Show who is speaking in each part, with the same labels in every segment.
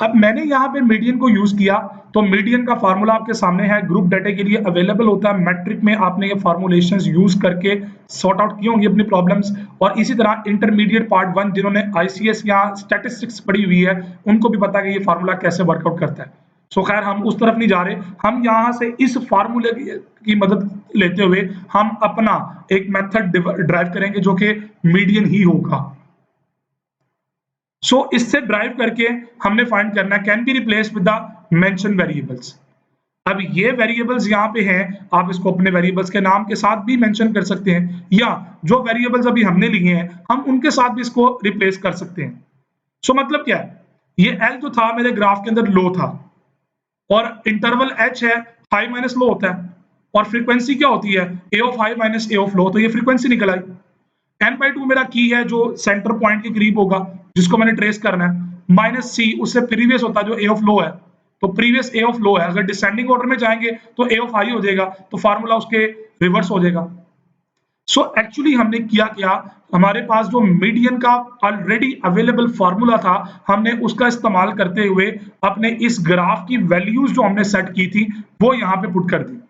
Speaker 1: अब मैंने यहाँ पे मीडियन को यूज किया, तो मीडियन का फार्मूला आपके सामने है, ग्रुप डाटा के लिए अवेलेबल होता है मैट्रिक में, आपने ये फॉर्मुलेशंस यूज करके सॉर्ट आउट की होंगी अपनी प्रॉब्लम्स। और इसी तरह इंटरमीडिएट पार्ट 1 जिन्होंने आईसीएस या स्टैटिस्टिक्स पढ़ी हुई है उनको भी पता है कि ये फार्मूला कैसे वर्कआउट करता है। सो खैर हम उस तरफ नहीं जा रहे, हम यहाँ से इस फार्मूले की मदद लेते हुए हम अपना एक मेथड ड्राइव करेंगे जो कि मीडियन ही होगा। सो इससे ड्राइव करके हमने फाइंड करना है can be replace with the mention variables. अब ये वेरिएबल्स यहाँ पे हैं, आप इसको अपने वेरिएबल्स के नाम के साथ भी मेंशन कर सकते हैं, या जो वेरिएबल्स अभी हमने लिए हैं हम उनके साथ भी इसको रिप्लेस कर सकते हैं। सो मतलब क्या है, ये L जो था मेरे ग्राफ के अंदर लो था, और इंटरवल H है, हाई माइनस लो होता है, और फ्रीक्वेंसी क्या होती है, A of high minus A of लो, तो ये फ्रीक्वेंसी निकल आई। n/2 मेरा की है जो सेंटर पॉइंट के करीब होगा, जिसको मैंने ट्रेस करना है, माइनस C उससे प्रीवियस होता है जो A ऑफ लो है, तो प्रीवियस A ऑफ लो है, अगर डिसेंडिंग ऑर्डर में जाएंगे तो A ऑफ हाई हो जाएगा, तो फार्मूला उसके रिवर्स हो जाएगा। सो एक्चुअली हमने किया क्या, हमारे पास जो मीडियन का ऑलरेडी अवेलेबल फार्मूला था, हमने उसका इस्तेमाल करते हुए अपने इस ग्राफ की वैल्यूज जो हमने सेट की थी वो यहाँ पे पुट कर दी।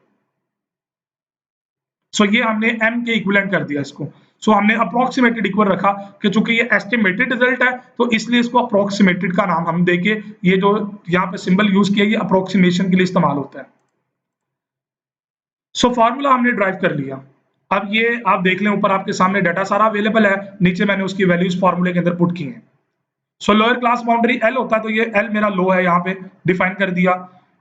Speaker 1: सो ये हमने m के इक्विवेलेंट कर दिया इसको। सो हमने अप्रोक्सीमेटेड इक्वल रखा कि चूंकि ये एस्टिमेटेड रिजल्ट है तो इसलिए इसको अप्रोक्सीमेटेड का नाम हम देके, ये जो यहाँ पे सिंबल यूज किया ये अप्रोक्सीमेशन के लिए इस्तेमाल होता है। सो फार्मूला हमने ड्राइव कर लिया। अब ये आप देख लें ऊपर आपके सामने डाटा सारा अवेलेबल है, नीचे मैंने उसकी वैल्यूज फार्मूले के अंदर पुट की हैं। सो लोअर क्लास बाउंड्री L होता है, तो ये L मेरा लो है, यहाँ पे डिफाइन कर दिया।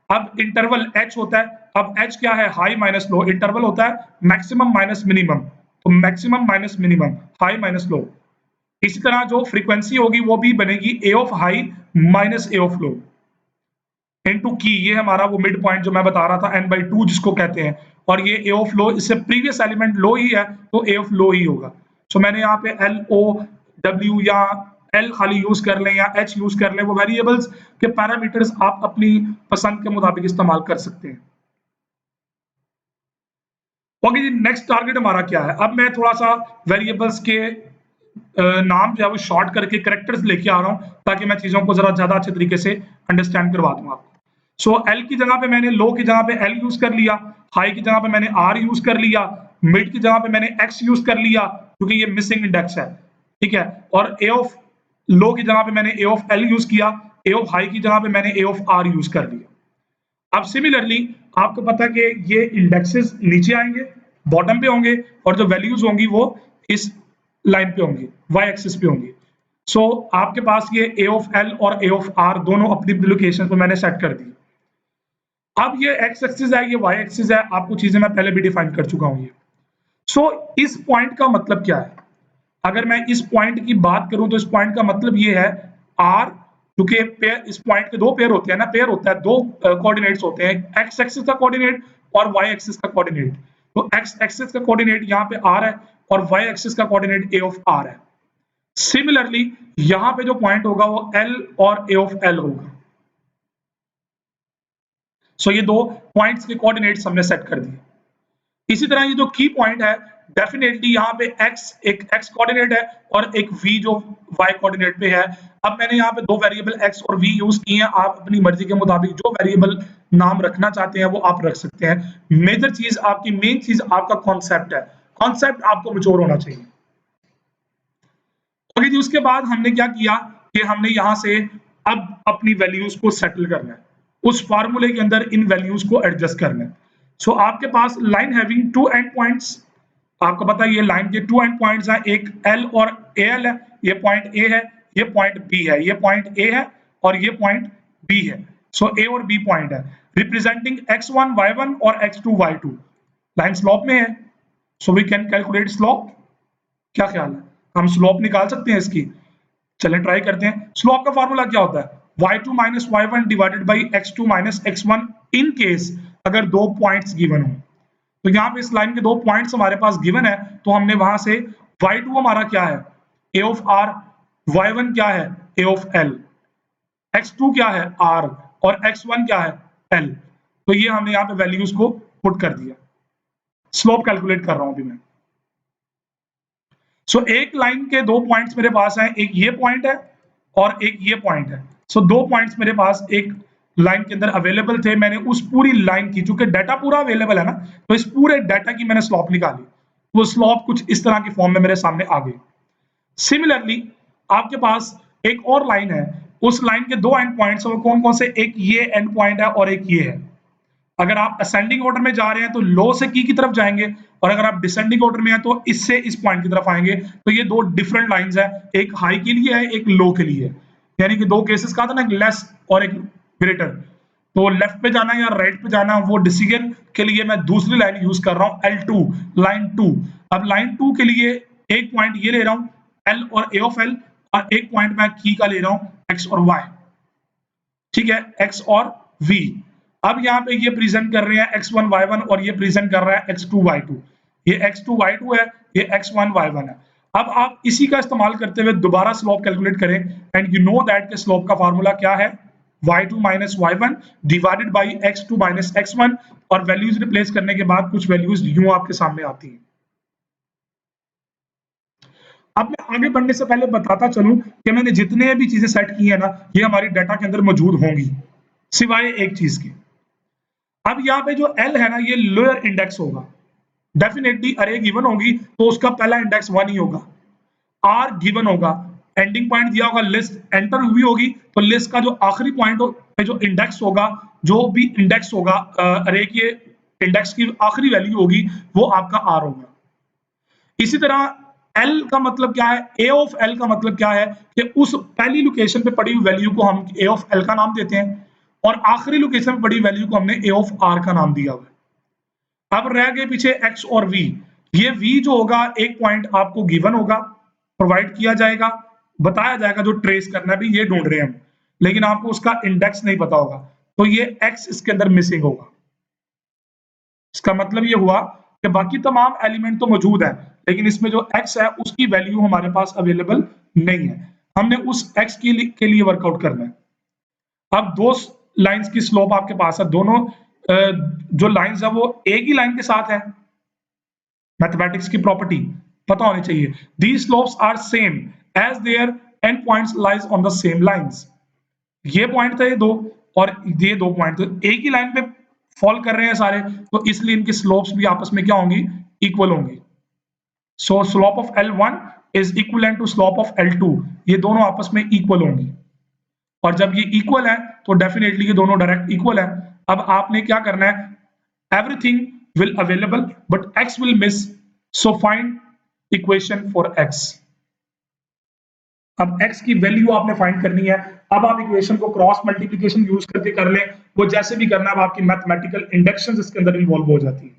Speaker 1: अब इंटरवल H होता है, अब H क्या है, हाई माइनस लो, इंटरवल होता है मैक्सिमम माइनस मिनिमम, तो maximum minus minimum, high minus low. इसी तरह जो फ्रीक्वेंसी होगी वो भी बनेगी A of high minus A of low into की, ये हमारा वो मिड पॉइंट जो मैं बता रहा था n/2 जिसको कहते हैं, और ये A ऑफ लो, इससे प्रीवियस एलिमेंट लो ही है तो A ऑफ लो ही होगा। सो मैंने यहाँ पे LOW या L खाली यूज कर लें या H यूज कर लें, वो वेरिएबल्स के पैरामीटर्स आप अपनी पसंद के मुताबिक इस्तेमाल कर सकते हैं। ओके जी, नेक्स्ट टारगेट हमारा क्या है, अब मैं थोड़ा सा वेरिएबल्स के नाम जो है वो शॉर्ट करके करेक्टर्स लेके आ रहा हूँ ताकि मैं चीजों को जरा ज्यादा अच्छे तरीके से अंडरस्टैंड करवा दूं आपको। सो L की जगह पे मैंने लो की जगह पे L यूज कर लिया, हाई की जगह पे मैंने R यूज कर लिया, मिड की जगह पे मैंने X यूज कर लिया क्योंकि ये मिसिंग इंडेक्स है, ठीक है, और A ऑफ लो की जगह पे मैंने A ऑफ L यूज किया, A ऑफ हाई की जगह पे मैंने A ऑफ R यूज कर लिया। अब सिमिलरली आपको पता है कि ये इंडेक्सेस नीचे आएंगे, बॉटम पे होंगे, और जो वैल्यूज होंगी वो इस लाइन पे होंगी, वाई एक्सिस पे होंगी। सो आपके पास ये A ऑफ L और A ऑफ R दोनों अपनी लोकेशन पे मैंने सेट कर दी। अब ये एक्स एक्सिस है, ये वाई एक्सिस है, आपको चीजें मैं पहले भी डिफाइन कर चुका हूं ये। सो इस पॉइंट का मतलब क्या है, अगर मैं इस पॉइंट की बात करूं तो इस पॉइंट का मतलब ये है R, क्योंकि पेयर, इस पॉइंट के दो पेयर होते हैं ना, पेयर होता है, दो कोऑर्डिनेट्स होते हैं, एक्स एक्सिस का कोऑर्डिनेट और वाई एक्सिस का कोऑर्डिनेट। तो एक्स एक्सिस का कोऑर्डिनेट यहाँ पे R है और वाई एक्सिस का कोऑर्डिनेट A ऑफ R है। सिमिलरली यहां पे जो पॉइंट होगा वो L और A ऑफ L होगा। सो ये दो पॉइंट्स के कोऑर्डिनेट्स हमने सेट कर दिए। इसी तरह ये जो की पॉइंट है, डेफिनेटली यहाँ पे x एक x कोऑर्डिनेट है और एक v जो y कोऑर्डिनेट पे है। अब मैंने यहाँ पे दो वेरिएबल x और v यूज किए हैं, आप अपनी मर्जी के मुताबिक जो वेरिएबल नाम रखना चाहते हैं वो आप रख सकते हैं। मेजर चीज आपकी, मेन चीज आपका कॉन्सेप्ट है, कॉन्सेप्ट आपको मैच्योर होना चाहिए। ओके जी, उसके बाद हमने क्या किया कि हमने यहाँ से अब अपनी वैल्यूज को सेटल करना है, उस फार्मूले के अंदर इन वैल्यूज को एडजस्ट करना है। सो आपके पास line having two end points, आपको पता है ये लाइन के टू एंड पॉइंट्स हैं, एक L और AL है, ये पॉइंट A है, ये पॉइंट B है, ये पॉइंट A है और ये पॉइंट B है। सो A और B पॉइंट है, रिप्रेजेंटिंग x1 y1 और x2 y2। लाइन स्लोप में है, so we can calculate slope. क्या ख्याल है, हम स्लोप निकाल सकते हैं इसकी? चलें ट्राई करते हैं। स्लोप का फार्मूला क्या होता है, y2 minus y1 divided by x2 minus x1 in case अगर दो पॉइंट्स गिवन हो। तो यहाँ पे इस लाइन के दो पॉइंट्स हमारे पास गिवन है, तो हमने वहां से y2 हमारा क्या है, A ऑफ R, y1 क्या है, A ऑफ L, x2 क्या है, R, और x1 क्या है, L। तो ये हमने यहाँ पे वैल्यूज को पुट कर दिया। स्लोप कैलकुलेट कर रहा हूं अभी मैं। सो एक लाइन के दो पॉइंट्स मेरे पास हैं, एक ये पॉइंट है और एक ये पॉइंट है। सो 2 पॉइंट्स मेरे पास एक लाइन के अंदर अवेलेबल थे, मैंने उस पूरी लाइन की, चूंकि डाटा पूरा अवेलेबल है ना, तो इस पूरे डाटा की मैंने स्लोप निकाली। वो स्लोप कुछ इस तरह की फॉर्म में मेरे सामने आ गई। सिमिलरली आपके पास एक और लाइन है, उस लाइन के 2 एंड पॉइंट्स हैं, वो कौन-कौन से, एक ये एंड पॉइंट है और एक ये है। अगर आप असेंडिंग ऑर्डर में जा रहे हैं तो लो से की तरफ जाएंगे, और अगर आप डिसेंडिंग ऑर्डर में हैं तो इससे इस पॉइंट की तरफ आएंगे। तो ये 2 डिफरेंट लाइंस है, एक हाई के लिए है, एक लो के लिए है। यानी कि 2 केसेस कहा था ना, एक लेस और एक ग्रेटर। तो लेफ्ट पे जाना या राइट पे जाना, वो डिसीजन के लिए मैं दूसरी लाइन यूज कर रहा हूं, L2, लाइन 2। अब लाइन 2 के लिए एक पॉइंट ये ले रहा हूं L और A ऑफ L, और एक पॉइंट मैं की का ले रहा हूं X और Y, ठीक है, X और V। अब यहाँ पे ये प्रेजेंट कर रहे हैं X1 Y1 और ये प्रेजेंट कर रहा है X2 Y2। ये X2 Y2 है, ये X1 Y1 है। अब आप इसी का इस्तेमाल करते हुए दोबारा स्लोप कैलकुलेट करें, एंड यू नो दैट के स्लोप का फार्मूला क्या है, y2 minus y1 divided by x2 minus x1, और वैल्यूज रिप्लेस करने के बाद कुछ वैल्यूज यूं आपके सामने आती हैं। अब मैं आगे बढ़ने से पहले बताता चलूं कि मैंने जितने भी चीजें सेट की है ना, ये हमारी डाटा के अंदर मौजूद होंगी, सिवाय एक चीज के। अब यहाँ पे जो L है ना, ये लोअर इंडेक्स होगा, डेफिनेटली अरे गिवन होगी तो उसका पहला इंडेक्स 1 ही होगा। R गिवन होगा, एंडिंग पॉइंट दिया होगा, लिस्ट एंटर हुई होगी, तो लिस्ट का जो आखिरी पॉइंट पे जो इंडेक्स होगा, जो भी इंडेक्स होगा अरे के इंडेक्स की आखिरी वैल्यू होगी, वो आपका R होगा। इसी तरह L का मतलब क्या है, A ऑफ L का मतलब क्या है कि उस पहली लोकेशन पे पड़ी हुई वैल्यू को हम A ऑफ L का नाम देते हैं, और आखिरी लोकेशन पे पड़ी वैल्यू को हमने A ऑफ R का नाम दिया हुआ है। अब रह गए पीछे X और V। ये V जो होगा, एक पॉइंट आपको गिवन होगा, प्रोवाइड किया जाएगा, बताया जाएगा जो ट्रेस करना है, भी ये ढूंढ रहे हैं हम, लेकिन आपको उसका इंडेक्स नहीं पता होगा, तो ये X इसके अंदर मिसिंग होगा। इसका मतलब ये हुआ कि बाकी तमाम एलिमेंट तो मौजूद है, लेकिन इसमें जो X है उसकी वैल्यू हमारे पास अवेलेबल नहीं है। हमने उस X के लिए वर्कआउट करना है। अब 2 लाइंस की स्लोप आपके पास है, दोनों जो लाइंस है वो एक ही लाइन के साथ है। मैथमेटिक्स की प्रॉपर्टी पता होनी चाहिए, these slopes are same as their end points lies on the same lines। ये पॉइंट थे 2 और ये 2 पॉइंट, तो एक ही लाइन पे फॉल कर रहे हैं सारे, तो इसलिए इनकी स्लोप्स भी आपस में क्या होंगी, इक्वल होंगी। So slope of L1 is equivalent to slope of L2, ये दोनों आपस में इक्वल होंगी, और जब ये इक्वल है तो डेफिनेटली ये दोनों डायरेक्ट इक्वल है। अब आपने क्या करना है, everything will available but x will miss, so find equation for x। अब x की वैल्यू आपने फाइंड करनी है। अब आप इक्वेशन को क्रॉस मल्टीप्लिकेशन यूज करके कर लें, वो जैसे भी करना है, अब आपकी मैथमेटिकल इंडक्शन इसके अंदर इन्वॉल्व हो जाती है।